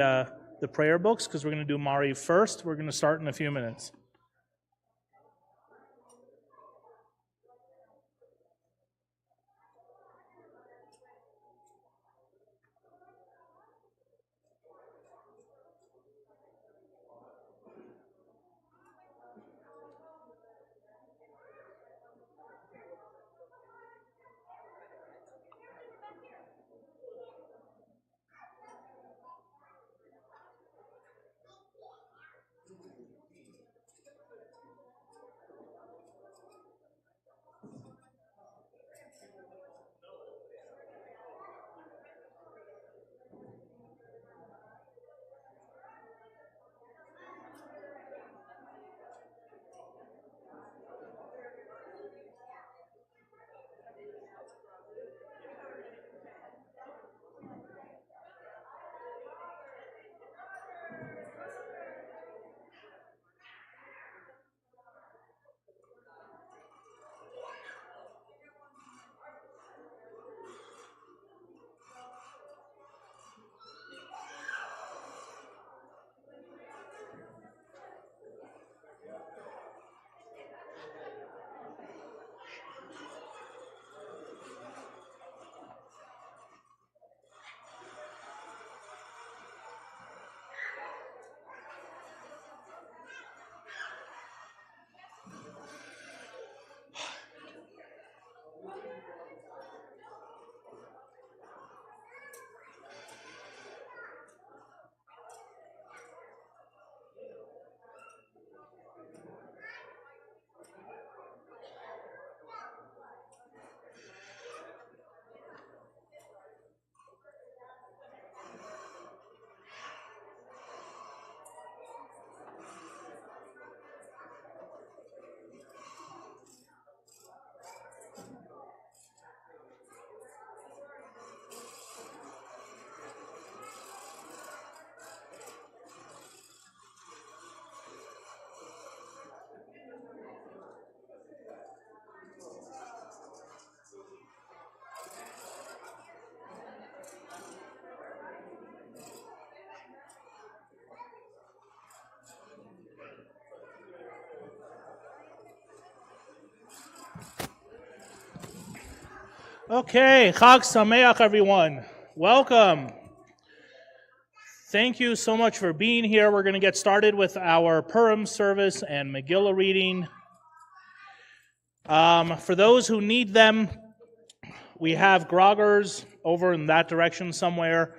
the prayer books because we're going to do Mari first. We're going to start in a few minutes. Okay, Chag Sameach, everyone. Welcome. Thank you so much for being here. We're going to get started with our Purim service and Megillah reading. For those who need them, we have groggers over in that direction somewhere.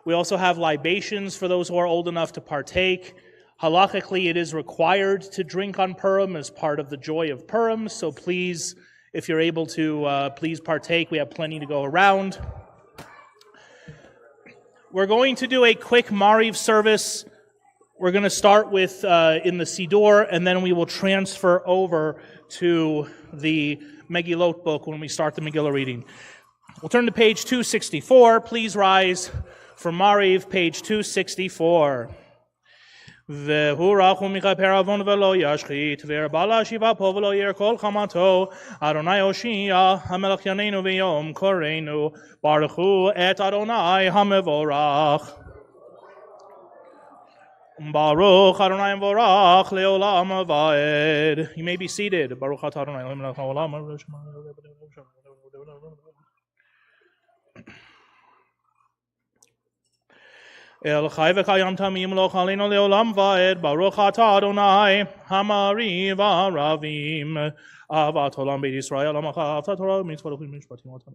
We also have libations for those who are old enough to partake. Halachically, it is required to drink on Purim as part of the joy of Purim, so please, if you're able to, please partake. We have plenty to go around. We're going to do a quick Mariv service. We're going to start with in the Siddur, and then we will transfer over to the Megillot book when we start the Megillah reading. We'll turn to page 264. Please rise for Mariv, page 264. והוא רחום מכפר עוון ולא ישחית, והרבה להשיבה פה ולא ירא כל חמתו. אדוני הושיע, המלך יעננו ויום קורנו. ברכו את אדוני המבורך. Baruch Adonai Vorach Leolam Aved. You may be seated. Baruch Adonai Leolam. El Chai v'Kayam Tamim Lo Chaleno Leolam Vaed. Baruch Atah Adonai Hamari V'Aravim. Avat Olam Beit Yisrael Amacha Avtat Torah Mitzvot Mishpatim Otam.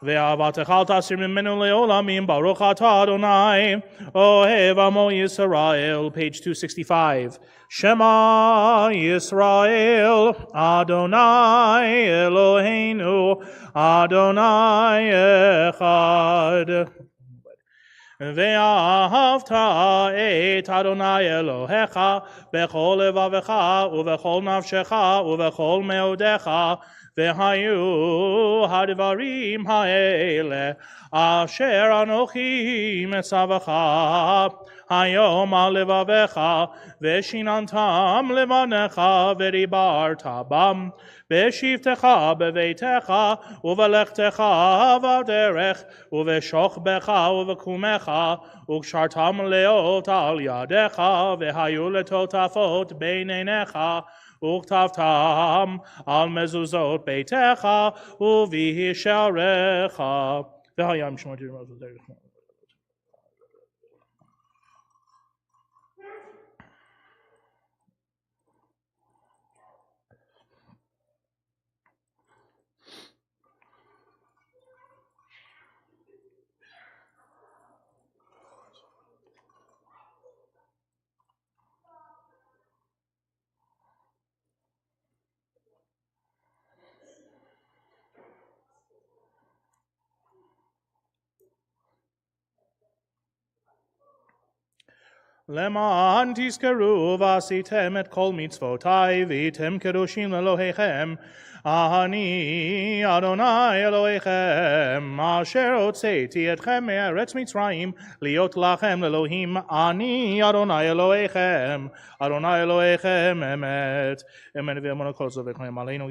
ואהבתך אל תסיר ממנו לעולמים, ברוך אתה אדוני, אוהב עמו ישראל, page 265. שמע ישראל, אדוני אלוהינו, אדוני אחד. ואהבת את אדוני אלוהיך בכל לבבך ובכל נפשך ובכל מאודיך, והיו הדברים האלה אשר אנוכי מצווך היום על לבביך ושיננתם לבניך ודיברת בם בשבתך בביתך ובלכתך בדרך ובשוכבך ובקומך וקשרתם לאות על ידיך והיו לטוטפות בין עיניך וכתבתם על מזוזות ביתך ובשעריך והיה משמעתי למען תזכרו ועשיתם את כל מצוותיי והייתם קדושים לאלוהיכם אני אדוני אלוהיכם אשר הוצאתי אתכם מארץ מצרים להיות לכם לאלוהים אני אדוני אלוהיכם אמת ואמונה כל זאת וכולם עלינו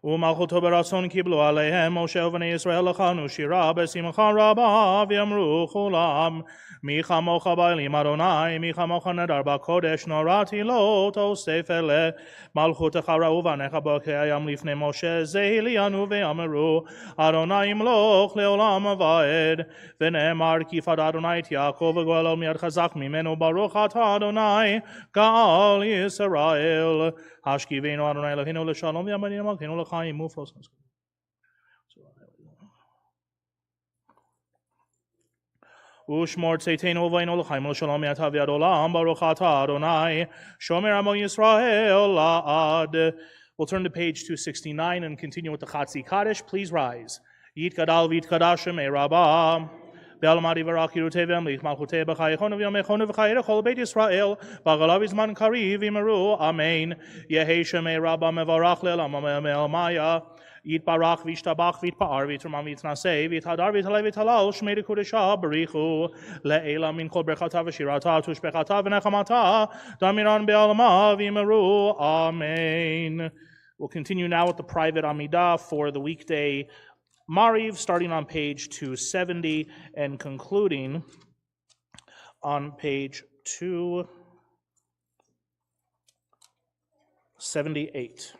ומלכותו ברצון קיבלו עליהם משה ובני ישראל לחנו שירה בשמחה רבה ואמרו כולם מי כמוך באלים אדוני מי כמוך נדר בקודש נורתי לא תוסף אלה מלכותך ראו בניך בוקי הים לפני משה זה עלינו ואמרו אדוני ימלוך לעולם ועד ונאמר כי פד אדוני את יעקב וגואל מיד חזק ממנו ברוך אתה אדוני גאל ישראל השכיבנו אדוני אלוהינו לשלום ויאמרנו מלכנו לחיים מופלוס ושמור צאתנו ובאנו לחיים ולשלום מעתה ועד עולם ברוך אתה אדוני שומר עמו ישראל לעד. We'll turn to page 269 and continue with the Chatzi Kaddish. Please rise. Yitgadal v'yitkadash shemei rabbah. Be'alamadi v'rak yirutei v'emlich malchutei b'chayechonu v'yamechonu v'chayei l'chol beit Yisrael v'agalav izman kariv v'yimeru amen. Yehei shemei rabbah mevarach le'elam me'elmaya. Yitbarach v'yishtabach v'yitpa'ar v'yitrman v'yitnasei v'yithadar v'yitalei v'yitalal shmei d'kudesha b'richu le'elam min kol berchata v'shirata tushbechata v'nechamata damiran be'alama v'yimeru amen. We'll continue now with the private Amidah for the weekday Mariv, starting on page 270 and concluding on page 278.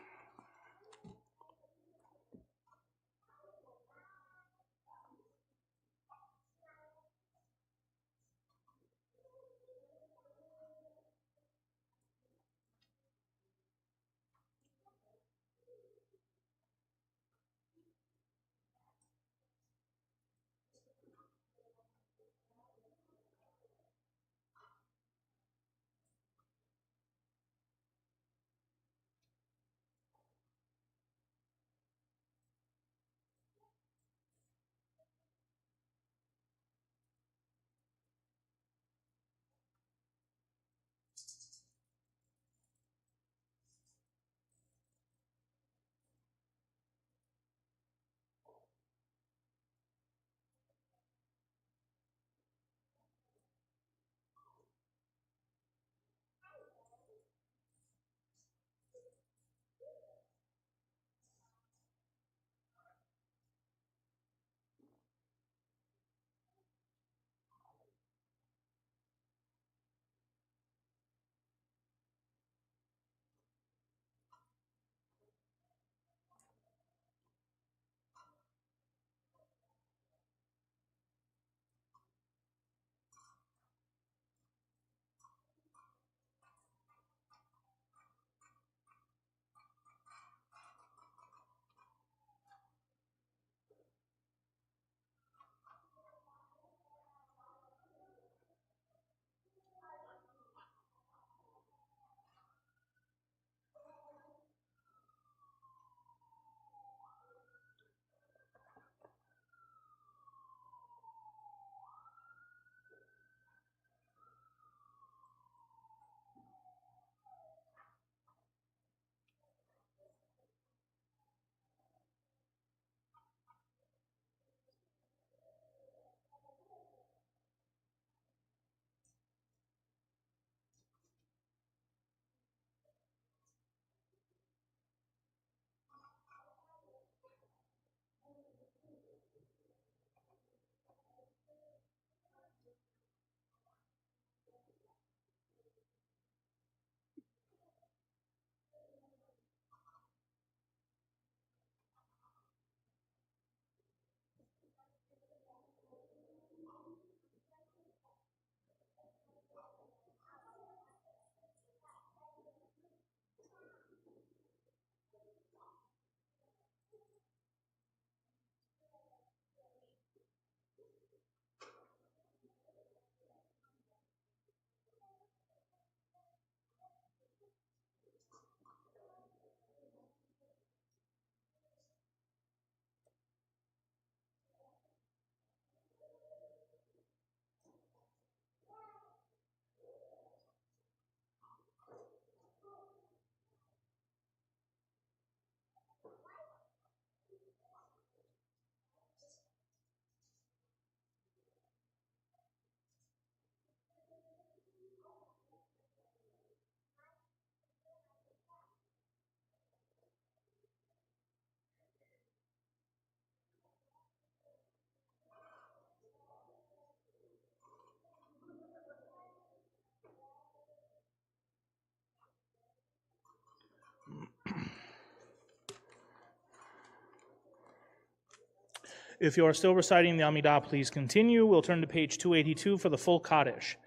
If you are still reciting the Amidah, please continue. We'll turn to page 282 for the full Kaddish.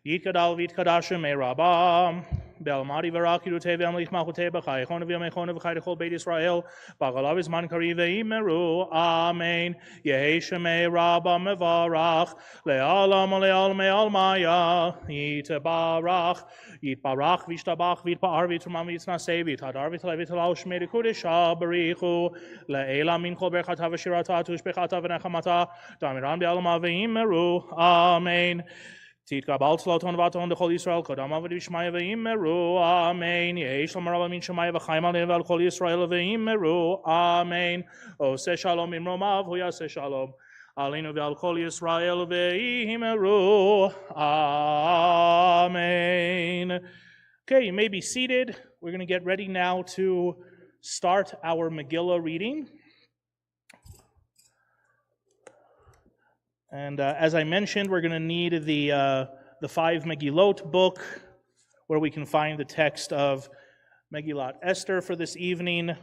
Yitkadal v'yitkadashem me'rabam, be'almadi v'rakirute v'amlich malchute b'chayechon v'yamechon v'chayechol beit Yisrael, b'agalav izman kari v'imeru, amen. Yehi shemei rabam mevarach, le'alam me'almaya, yitbarach v'ishtabach v'yitpa'ar v'yitramam v'yitnaseh v'yitadar v'yitalav shmei dekudesha b'richu, le'elam min kol berchata v'shirata tushbechata v'nechamata, damiran be'alma v'imeru, amen. Titkabal Sloton Vaton the Holy Israel, Kodama Vishmaya Veimeru, Amen. Yesh Lamarava Min Shemaya Vachaimal Neval Kol Israel Veimeru, Amen. O Se Shalom in Romav, Huya Se Shalom. Alinu Val Kol Israel Veimeru, Amen. Okay, you may be seated. We're going to get ready now to start our Megillah reading. And as I mentioned, we're going to need the 5 Megillot book, where we can find the text of Megillat Esther for this evening.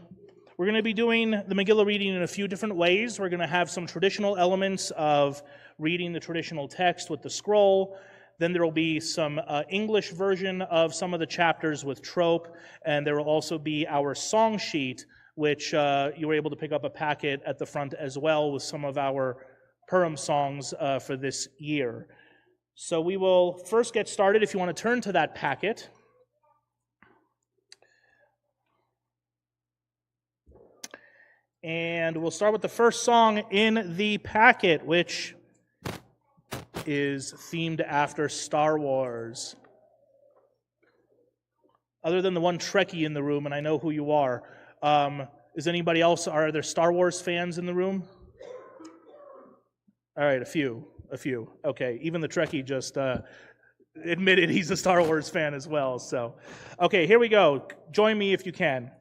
We're going to be doing the Megillah reading in a few different ways. We're going to have some traditional elements of reading the traditional text with the scroll. Then there will be some English version of some of the chapters with trope, and there will also be our song sheet, which you were able to pick up a packet at the front as well with some of our Purim songs for this year. So we will first get started. If you want to turn to that packet. And we'll start with the first song in the packet, which is themed after Star Wars. Other than the one Trekkie in the room, and I know who you are, is anybody else, are there Star Wars fans in the room? All right, a few. Okay, even the Trekkie just admitted he's a Star Wars fan as well. So, okay, here we go. Join me if you can.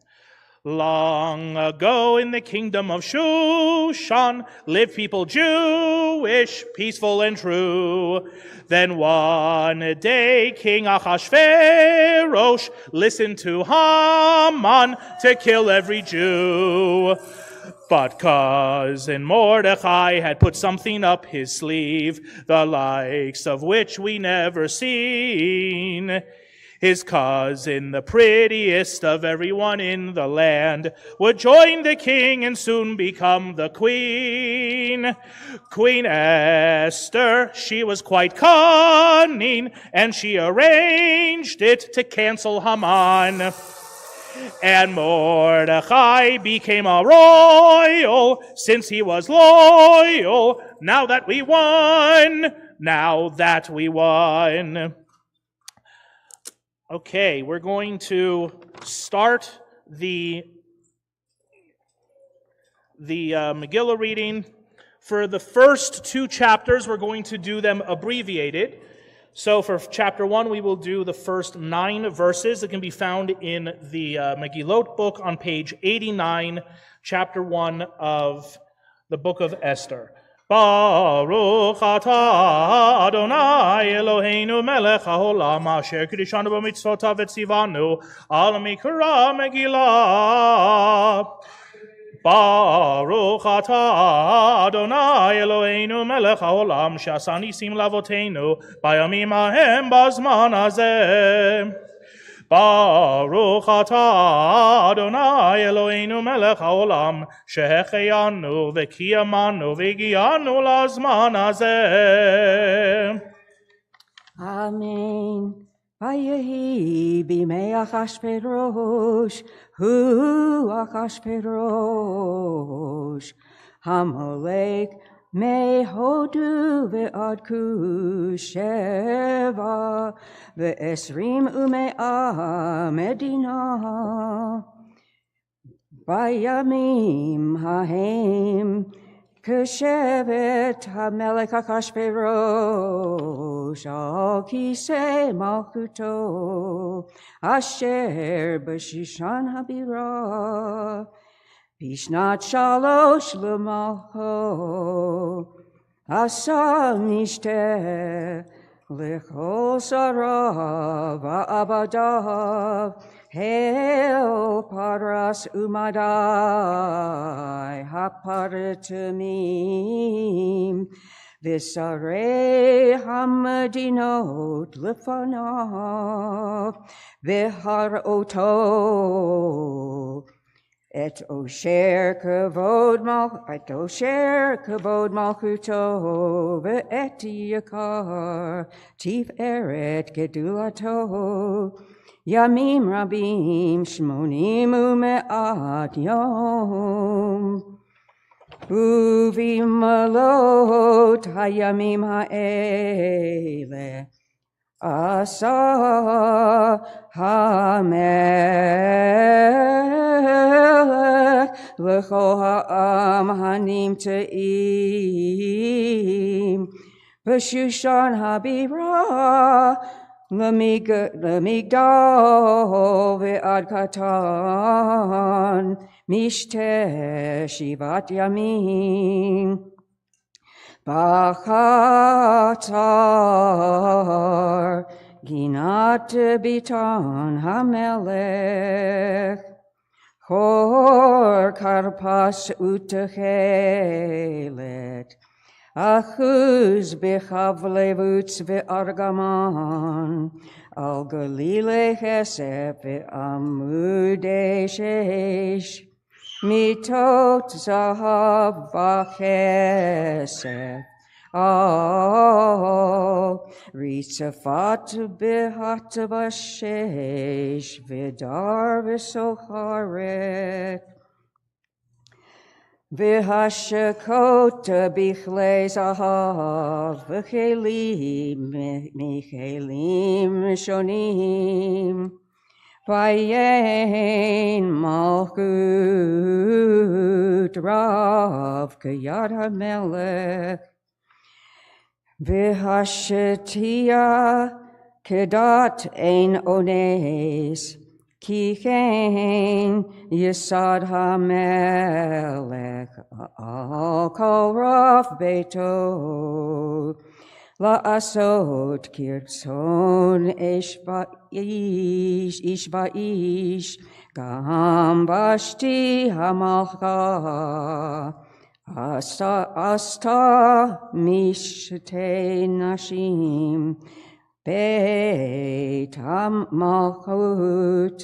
Long ago in the kingdom of Shushan lived people Jewish, peaceful and true. Then one day King Ahasuerus listened to Haman to kill every Jew. But cousin Mordecai had put something up his sleeve, the likes of which we never seen. His cousin, the prettiest of everyone in the land, would join the king and soon become the queen. Queen Esther, she was quite cunning, and she arranged it to cancel Haman. And Mordecai became a royal since he was loyal. Now that we won. Okay, we're going to start the Megillah reading. For the first 2 chapters, we're going to do them abbreviated. So for chapter 1, we will do the first 9 verses. It can be found in the Megillot book on page 89, chapter 1 of the book of Esther. Baruch atah Adonai Eloheinu melech haolam asher kiddushanu b'mitzvotav etzivanu al mikra Megillah. Baruch atah Adonai Eloheinu melech haolam she'asa nisim lavoteinu bayamim hahem bazman hazeh. Baruch atah Adonai Eloheinu melech haolam shehecheyanu v'kiyamanu v'higiyanu lazman hazeh. Amen. Vayehi bimei Achashverosh, hu Achashverosh, Hamalek mehodu ve'ad kusheva, ve'esrim ume'a medina, bayamim hahem, Keshevet HaMelech Achashverosh al kisei malchuto asher b'shishan habira bishnat shalosh l'malcho asa mishteh L'chol sarav va'abadav, Hail Paras Umadai, Haparatamim, Visarei Hamadinot Lefanav, Vihar Oto, Et Osher Kavod Malchuto, Ve'et Yakar, Tif Eret Gedulato, Yamim Rabim Shmonim Ume'at Yom, Uvim Malot Hayamim Ha'ele, Asa HaMelech L'chol ha'am hanim te'im B'shushan ha'bira L'migdal ve'ad katan Mishte shivat yamin B'chatar Ginat bitan hamelech Chor karpas utechelet Achuz bechavlevuts ve'argaman Al galile chesef ve'amude shesh Mitot zahav v'chesef Ritzafat behat v'shesh V'dar v'socharet V'hashakot bichlei zahav V'chelim michelim shonim Vayen malchut rav k'yad hamelech V'hashetia kedat ein ones Ki chen yisad hamelech Al kol rav beito La'asot kirtzon ish ba'ish Gam bashti hamalcha Asta mishte nashim Beit malchut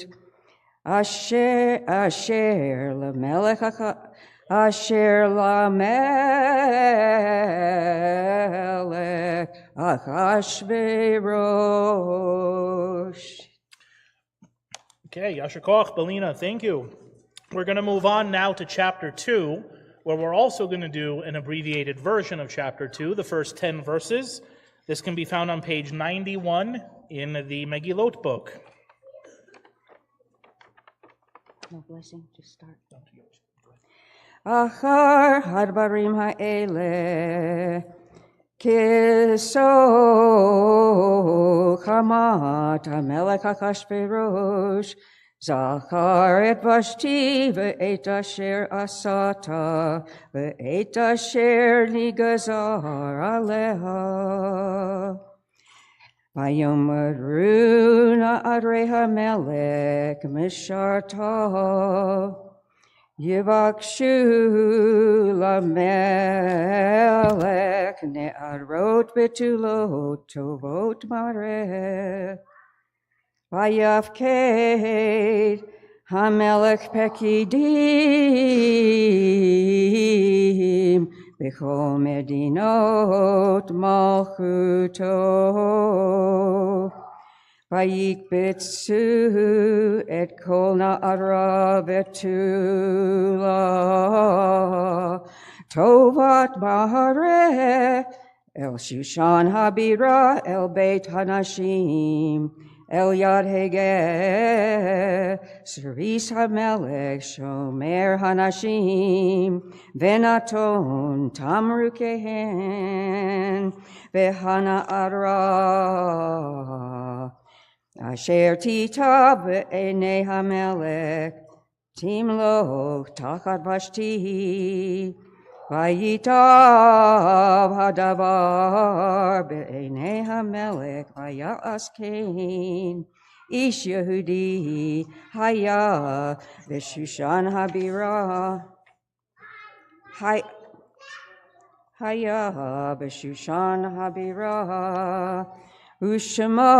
Asher lamelech Asher lamelech Achashverosh. Okay, Yasher Koch, Belina, thank you. We're going to move on now to chapter 2, where we're also going to do an abbreviated version of chapter 2, the first 10 verses. This can be found on page 91 in the Megillot book. No blessing, just start. Achar hadbarim ha'ele kiso chamat hamelech Achashverosh Zachar et Vashti ve'et asher asata ve'et asher nigazar aleha Vayomeru na'adrei hamelech misharta Yivakshu lamelech ne'arot betulot tovot mareh Vayafked hamelech pekidim b'chol medinot malchuto Vayikbetsu et kol na'ara betula tovat mahareh el Shushan habira el beit hanashim El Yad Hegeh, Seris HaMelech, Shomer HaNashim, Venaton, Tamru Kehen, Vehana Adra, Asher Tita Ve'enei HaMelech, Timlo, Tachat Vashti, Vayitav hadavar be'enei hamelech vayas Cain. Ish Yehudi haya b'Shushan habira. Haya b'Shushan habira. Ushemo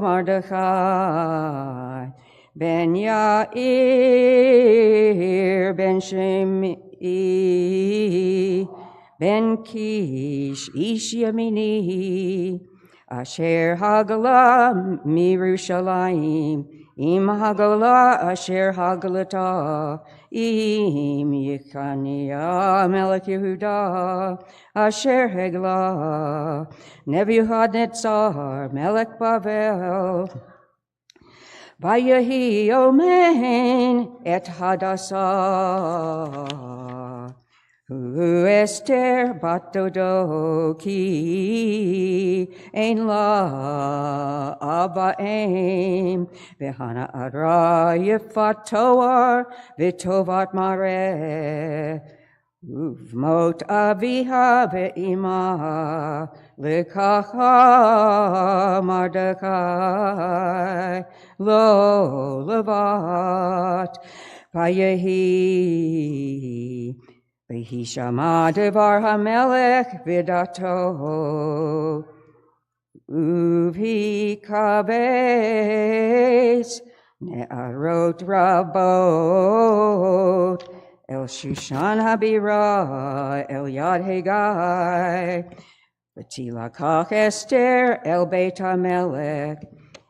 Mordechai ben Yair ben Shimei ben Kish ish Yamini asher hagala mirushalayim im hagala asher hagalata im Yechaniah melech Yehuda asher hagla Nebuchadnezzar melech Bavel Vayehi omen et Hadassah Hu Esther bat Dodo ki ein la abaim v'hana ara yifat toar v'tovat mareh uvmot aviha ve'ima lekacha Mardochai lo levat vayehi V'hishama devar hamelech v'dato uv'hikaves ne'arot rabot el Shushan habira el yad Hegai v'tilakach Esther el beit hamelech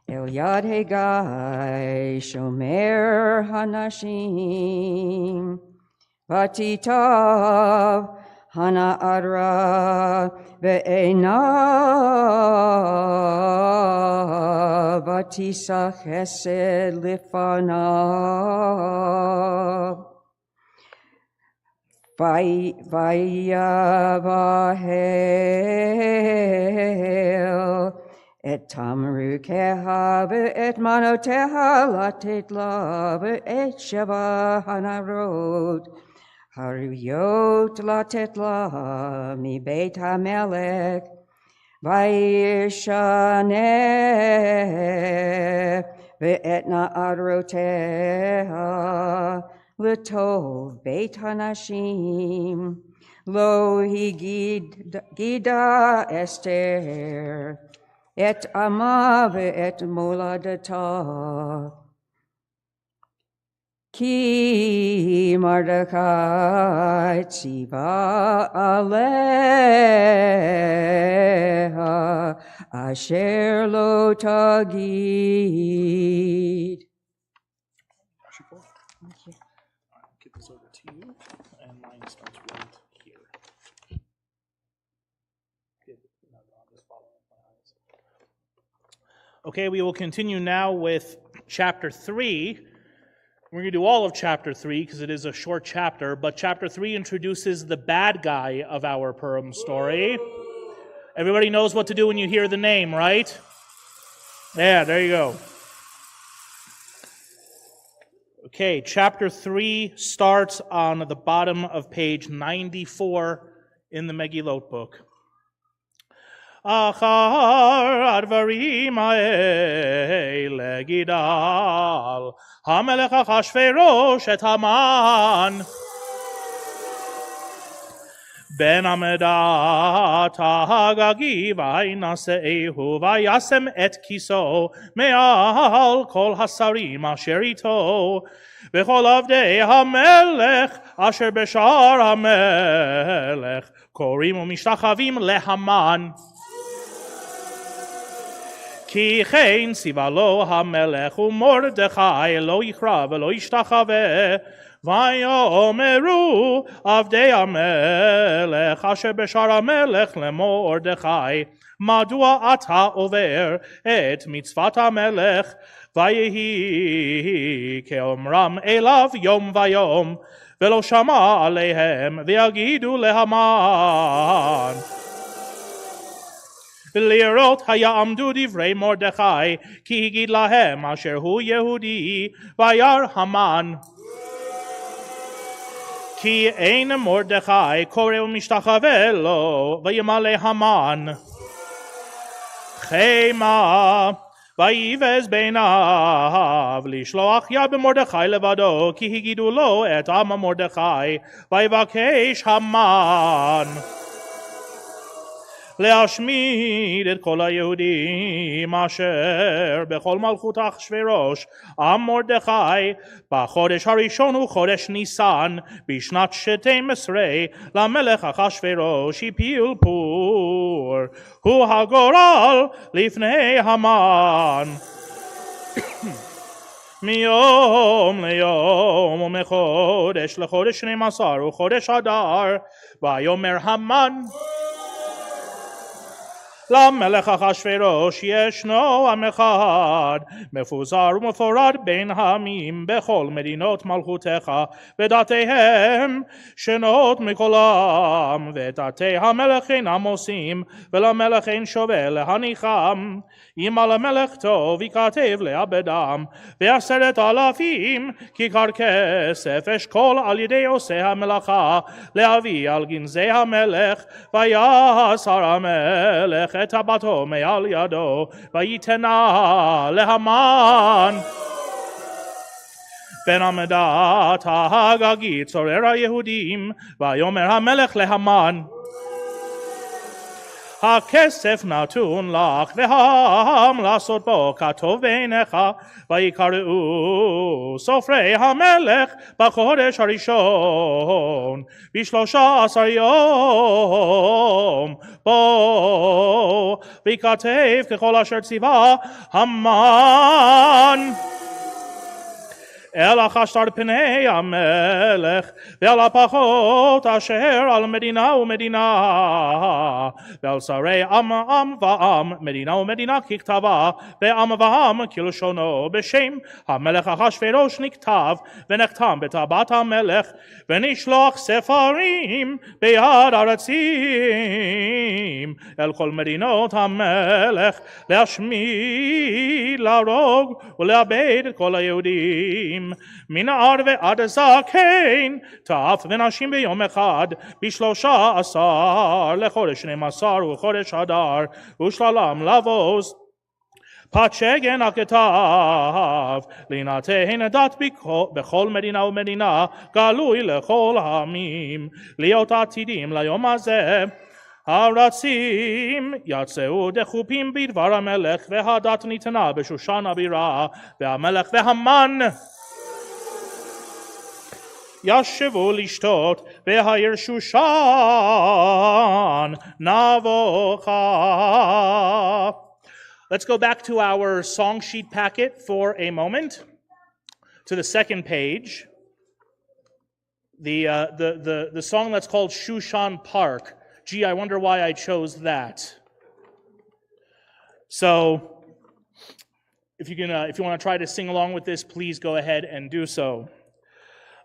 el yad Hegai shomer hanashim Vatitav hana adra ve'ena vatisa chesed lifanav vayavahel et tamrukeha ve'et manoteha latet la ve'et sheva hanarot Haruyot latet la mi beit hamelech vayishaneh ve'et na'aroteha l'tov beit hanashim lo higida Esther et ama ve'et moladata Ki Mardochai tziva aleha asher lo tagid. Thank you. I'll get this over to you, and mine starts right here. Okay, we will continue now with chapter 3. We're going to do all of chapter 3 because it is a short chapter, but chapter 3 introduces the bad guy of our Purim story. Everybody knows what to do when you hear the name, right? Yeah, there you go. Okay, chapter 3 starts on the bottom of page 94 in the Megillot book. Achar advarim ha'ele gidal hamelech Achashverosh et Haman ben Amedat ha'agagi v'aynase'ehu v'yasem et kiso me'al kol hasarim asher ito v'chol avdei hamelech asher b'shar hamelech korim u'mishtachavim leHaman Ki chein siva lo hamelech u'mordechai lo yichra v'lo yishtachaveh Vayomeru avdei hamelech asher b'shar hamelech leMordechai madua ata over et mitzvat hamelech vayehi keomram elav yom vayom v'lo shama aleihem v'yagidu leHaman Lirot hayamdu divrei Mordechai ki higid lahem asher hu Yehudi vayar Haman כי אין מרדכי קורא ומשתחווה לו, וימלא המן חמה, ויבז בעיניו לשלוח יד במרדכי לבדו, כי הגידו לו את עם מרדכי, ויבקש המן להשמיד את כל היהודים אשר בכל מלכות אחשוורוש עם מרדכי בחודש הראשון הוא חודש ניסן בשנת 12 למלך אחשוורוש הפיל פור הוא הגורל לפני המן מיום ליום ומחודש לחודש 12 הוא חודש אדר ויאמר המן למלך אחשוורוש ישנו עם אחד מפוזר ומפורד בין העמים בכל מדינות מלכותך ודתיהם שונות מכולם ודתי המלך אינם עושים ולמלך אין שווה להניחם אם על המלך טוב ייכתב לאבדם ו10,000 כיכר כסף אשכול על ידי עושה המלאכה להביא על גנזי המלך ויסר המלך את הבתו מעל ידו ויתנה להמן בן עמדת ההגגית צורר היהודים ויאמר המלך להמן הכסף נתון לך והעם לעשות בו כטוב בעיניך ויקראו סופרי המלך בחודש הראשון ב13 יום בו ויכתב ככל אשר ציווה המן אל החשתר פני המלך ועל הפחות אשר על מדינה ומדינה ועל שרי עם ועם מדינה ומדינה ככתבה ועם ועם כלשונו בשם המלך אחשוורוש נכתב ונחתם בטבעת המלך ונשלוח ספרים ביד ארצים אל כל מדינות המלך להשמיד להרוג ולאבד את כל היהודים מנער ועד זקן טף ונשים ביום אחד ב13 לחודש 12 וחודש אדר ושללם לבוז פצ'גן הכתב לנתן דת בכל מדינה ומדינה גלוי לכל העמים להיות עתידים ליום הזה הרצים יצאו דחופים בדבר המלך והדת ניתנה בשושן הבירה והמלך והמן ישבו לשתות והעיר שושן נבוכה. Let's go back to our song sheet packet for a moment, to the second page. The song that's called Shushan Park. Gee, I wonder why I chose that. So, if you want to try to sing along with this, please go ahead and do so.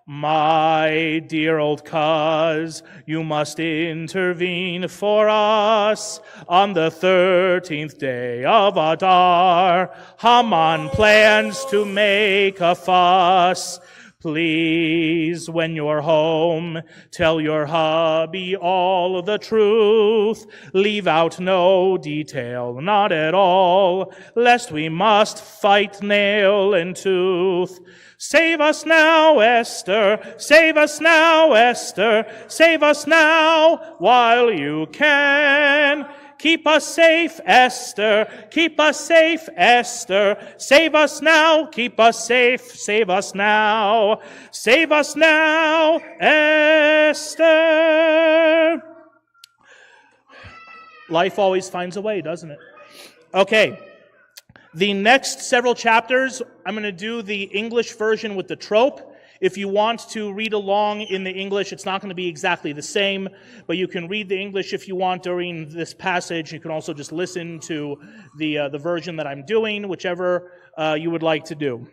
My dear old cuz, you must intervene for us. On the 13th day of Adar, Haman plans to make a fuss. Please, when you're home, tell your hubby all the truth. Leave out no detail, not at all, lest we must fight nail and tooth. Save us now, Esther, save us now, Esther, save us now while you can. Keep us safe, Esther, keep us safe, Esther, save us now, keep us safe, save us now, save us now, Esther. Life always finds a way, doesn't it? Okay. The next several chapters, I'm going to do the English version with the trope. If you want to read along in the English, it's not going to be exactly the same, but you can read the English if you want during this passage. You can also just listen to the version that I'm doing, whichever you would like to do.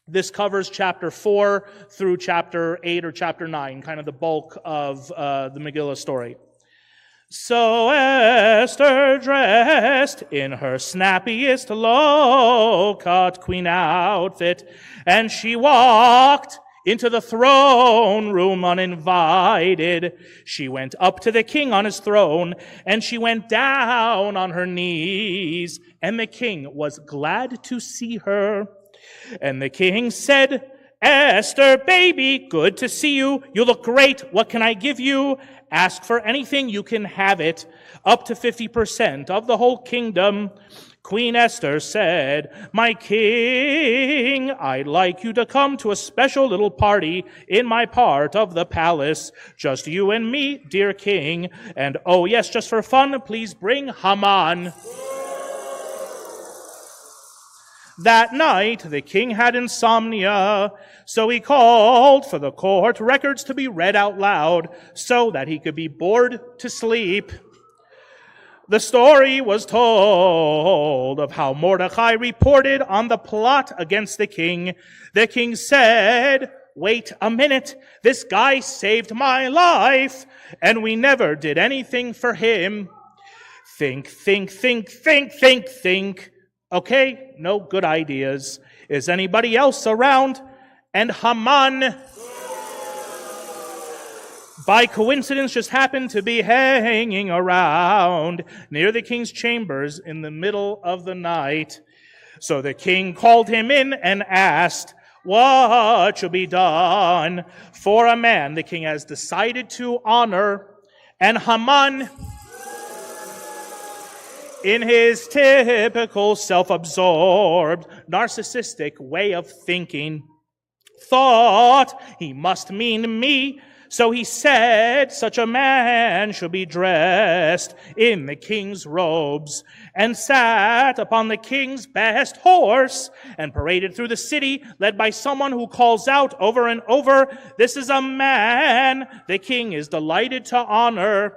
This covers chapter 4 through chapter 8 or chapter 9, kind of the bulk of the Megillah story. So Esther dressed in her snappiest low-cut queen outfit, and she walked into the throne room uninvited. She went up to the king on his throne, and she went down on her knees, and the king was glad to see her. And the king said, Esther, baby, good to see you. You look great. What can I give you? Ask for anything, you can have it, up to 50% of the whole kingdom. Queen Esther said, my king, I'd like you to come to a special little party in my part of the palace. Just you and me, dear king. And oh yes, just for fun, please bring Haman. That night, the king had insomnia, so he called for the court records to be read out loud so that he could be bored to sleep. The story was told of how Mordecai reported on the plot against the king. The king said, wait a minute, this guy saved my life, and we never did anything for him. Think. Okay, no good ideas. Is anybody else around? And Haman, by coincidence, just happened to be hanging around near the king's chambers in the middle of the night. So the king called him in and asked, what should be done for a man the king has decided to honor? And Haman, in his typical self-absorbed, narcissistic way of thinking, thought he must mean me. So he said such a man should be dressed in the king's robes and sat upon the king's best horse and paraded through the city, led by someone who calls out over and over, this is a man the king is delighted to honor.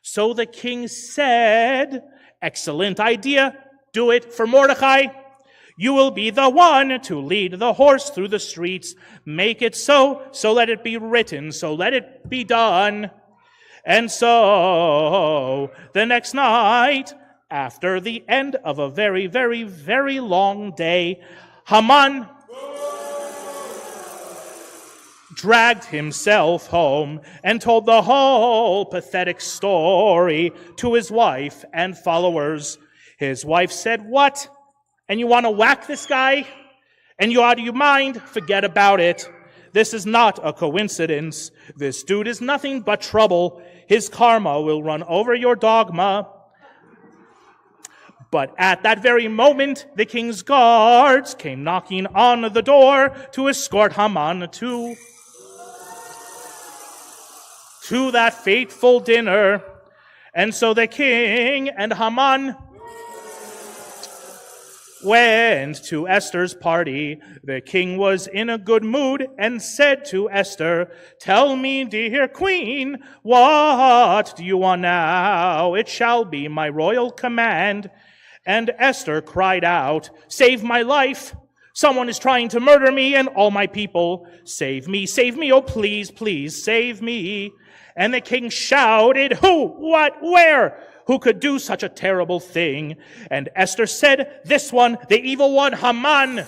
So the king said, excellent idea. Do it for Mordecai. You will be the one to lead the horse through the streets. Make it so let it be written, so let it be done. And so, the next night, after the end of a very, very, very long day, Haman dragged himself home and told the whole pathetic story to his wife and followers. His wife said, what? And you want to whack this guy? And you out of your mind? Forget about it. This is not a coincidence. This dude is nothing but trouble. His karma will run over your dogma. But at that very moment, the king's guards came knocking on the door to escort Haman to that fateful dinner. And so the king and Haman went to Esther's party. The king was in a good mood and said to Esther, tell me, dear queen, what do you want now? It shall be my royal command. And Esther cried out, save my life. Someone is trying to murder me and all my people. Save me, oh please, please save me. And the king shouted, who, what, where? Who could do such a terrible thing? And Esther said, this one, the evil one, Haman.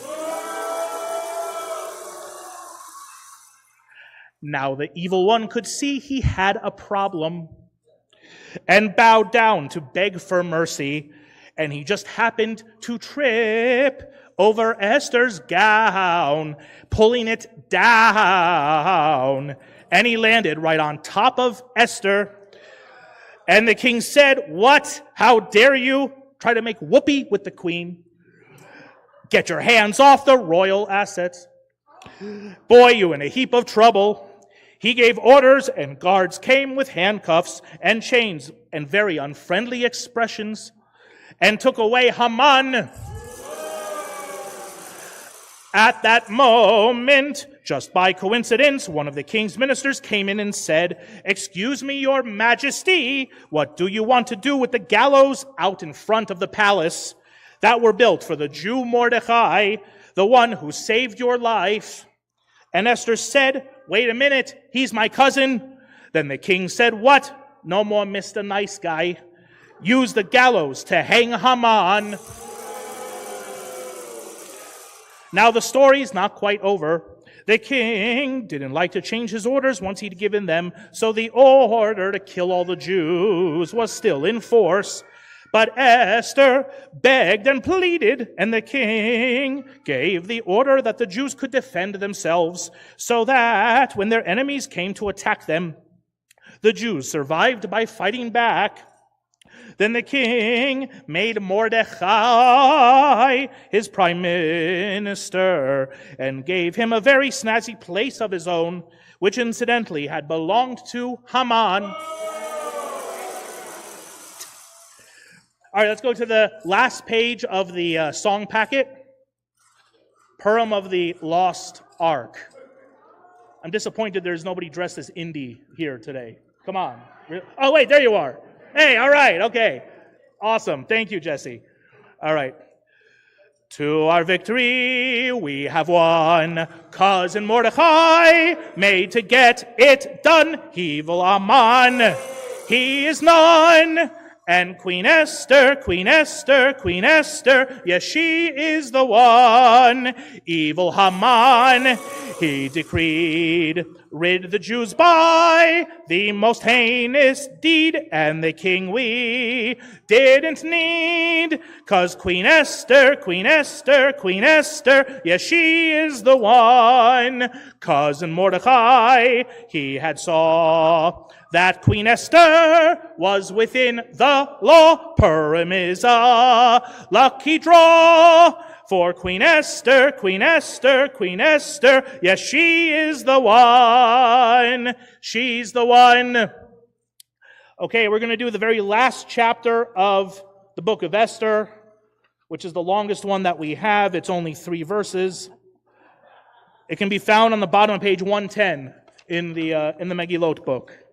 Now the evil one could see he had a problem and bowed down to beg for mercy. And he just happened to trip over Esther's gown, pulling it down. And he landed right on top of Esther. And the king said, what? How dare you try to make whoopee with the queen? Get your hands off the royal assets. Boy, you in a heap of trouble. He gave orders and guards came with handcuffs and chains and very unfriendly expressions and took away Haman. At that moment, just by coincidence, one of the king's ministers came in and said, excuse me, your majesty, what do you want to do with the gallows out in front of the palace that were built for the Jew Mordecai, the one who saved your life? And Esther said, wait a minute, he's my cousin. Then the king said, what? No more Mr. Nice Guy. Use the gallows to hang Haman. Now the story's not quite over. The king didn't like to change his orders once he'd given them, so the order to kill all the Jews was still in force. But Esther begged and pleaded, and the king gave the order that the Jews could defend themselves, so that when their enemies came to attack them, the Jews survived by fighting back. Then the king made Mordecai his prime minister and gave him a very snazzy place of his own, which incidentally had belonged to Haman. All right, let's go to the last page of the song packet. Purim of the Lost Ark. I'm disappointed there's nobody dressed as Indy here today. Come on. Oh, wait, there you are. Hey, all right, okay. Awesome. Thank you, Jesse. All right. To our victory we have won. Cousin Mordecai made to get it done. Evil Aman, he is none. And Queen Esther, Queen Esther, Queen Esther, yes, she is the one. Evil Haman, he decreed, rid the Jews by the most heinous deed, and the king we didn't need, 'cause Queen Esther, Queen Esther, Queen Esther, yes, she is the one. Cousin Mordecai, he had saw that Queen Esther was within the law. Purim is a lucky draw for Queen Esther, Queen Esther, Queen Esther. Yes, she is the one. She's the one. Okay, we're going to do the very last chapter of the book of Esther, which is the longest one that we have. It's only 3 verses. It can be found on the bottom of page 110 in the Megillot book.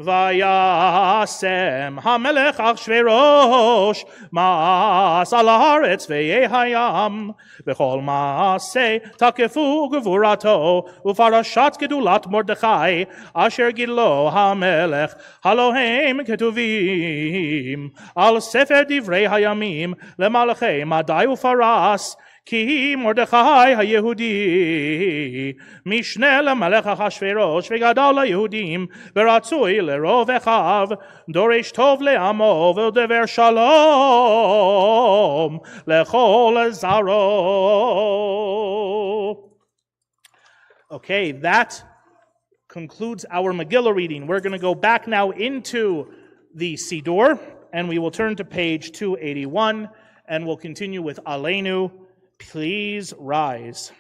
Vayasem hamelech Achshverosh ma'as al haaretz ve'yehayam v'chol ma'aseh takefu gevurato ufarashat gedulat Mordechai asher gidlo hamelech halohem ketuvim al sefer divrei hayamim lemalchei madai ufaras כי מרדכי היהודי משנה למלך אחשוורוש וגדל ליהודים ורצוי לרוב אחיו דורש טוב לעמו ודבר שלום לכל זרעו. Okay, that concludes our Megillah reading. We're going to go back now into the Siddur, and we will turn to page 281, and we'll continue with Aleinu. Please rise.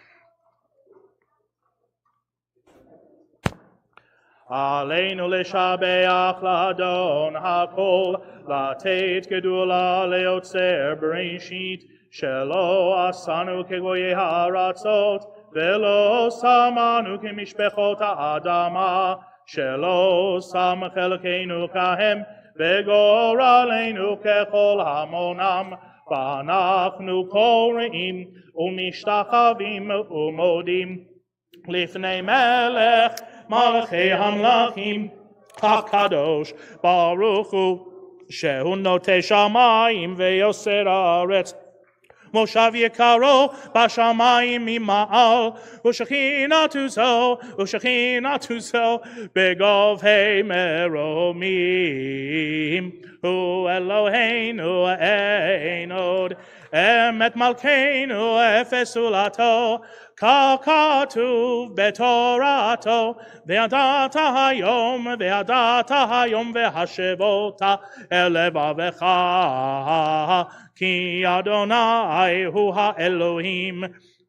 Aleinu leshabeach ladon hakol latet gedula leotzer bereshit shelo asanu kegoye haratzot velo samanu kemishpechot ha'adama shelo sam chelkeinu kahem vegoraleinu kechol hamonam ואנחנו קוראים ומשתחווים ומודים לפני מלך מלכי המלכים הקדוש ברוך הוא שהוא נוטה שמיים ויוסר הארץ מושב יקרו בשמיים ממעל ושכינתו זו בגובהי מרומים הוא אלוהינו אין עוד אמת מלכנו אפס זולתו ככתוב בתורתו וידעת היום והשבות אל לבבך כי אדוני הוא האלוהים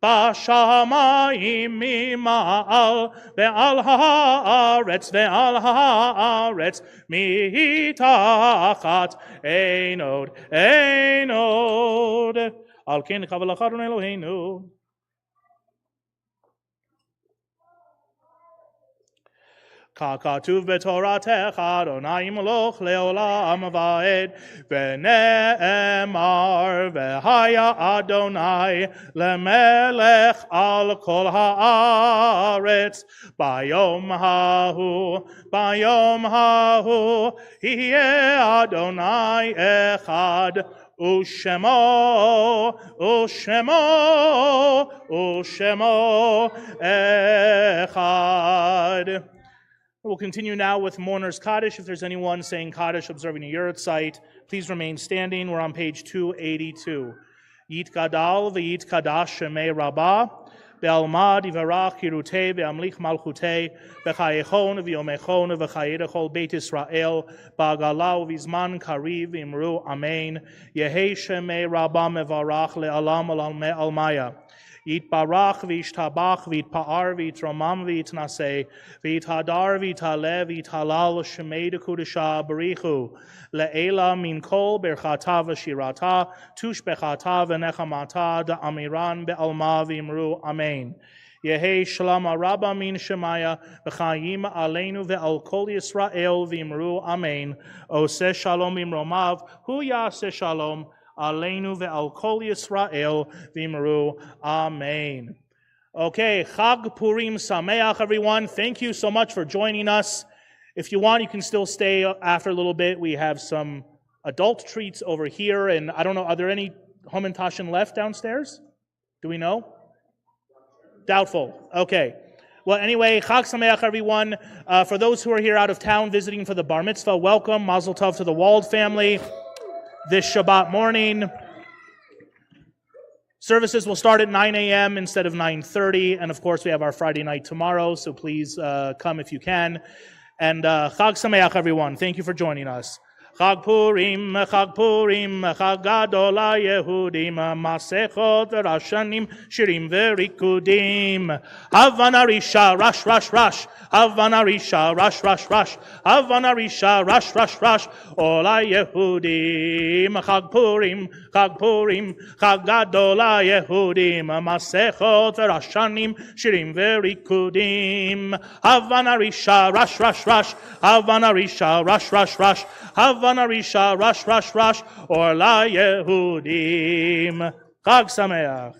בשמיים ממעל ועל הארץ מתחת אין עוד על כן קבלך אדוני אלוהינו ככתוב בתורתך אדוני ימלוך לעולם ועד ונאמר והיה אדוני למלך על כל הארץ ביום ההוא יהיה אדוני אחד Ushemo, Ushemo, Ushemo Echad. We'll continue now with Mourner's Kaddish. If there's anyone saying Kaddish observing a Yurtzeit, please remain standing. We're on page 282. Yit Gadal v'yit Kadash Shemei Rabbah, Be'almad Yivarach Hirutei Be'amlich Malchutei, Be'chayechon v'yomechon v'chayedechol Beit Yisrael, Ba'agalau v'izman kariv v'imru Amen, Yehei Shemei Rabbah mevarach le'alam almaya. Yitbarach v'yishtabach v'yitpa'ar v'yitromam v'yitnaseh v'yithadar v'yitale v'yithalal shemei dekudesha barichu le'ela min kol berchata v'shirata tush bechata v'nechamata da'amiran be'alma v'imru amen. Yehei shalom rabba min shemaya v'chayim aleinu ve'al kol Yisrael v'imru amen. Oseh shalom imromav hu yaseh shalom Aleinu ve'al kol Yisrael v'imru. Amen. Okay, Chag Purim Sameach, everyone. Thank you so much for joining us. If you want, you can still stay after a little bit. We have some adult treats over here, and I don't know, are there any Homentashen left downstairs? Do we know? Doubtful. Okay. Well, anyway, Chag Sameach, everyone. For those who are here out of town visiting for the Bar Mitzvah, welcome. Mazel Tov to the Wald family. This Shabbat morning. Services will start at 9 a.m. instead of 9:30, and of course we have our Friday night tomorrow, so please come if you can. And Chag Sameach, everyone. Thank you for joining us. Chag Purim, Chag Gadol HaYehudim, Masechot v'Rashanim, Shirim v'Rikudim. Havana Risha, Rash, Rash, Rash. Havana Risha, Rash, Rash, Rash. Havana Risha, Rash, Rash, Rash. Ol HaYehudim, Chag Purim, Chag Gadol HaYehudim, Masechot v'Rashanim, Shirim v'Rikudim. Havana Risha, Rash, Rash, Rash. Havana Risha, Rash, Rash, Rash. Havana Risha, Rash, Rash, Rash, or La Yehudim. Chag Sameach.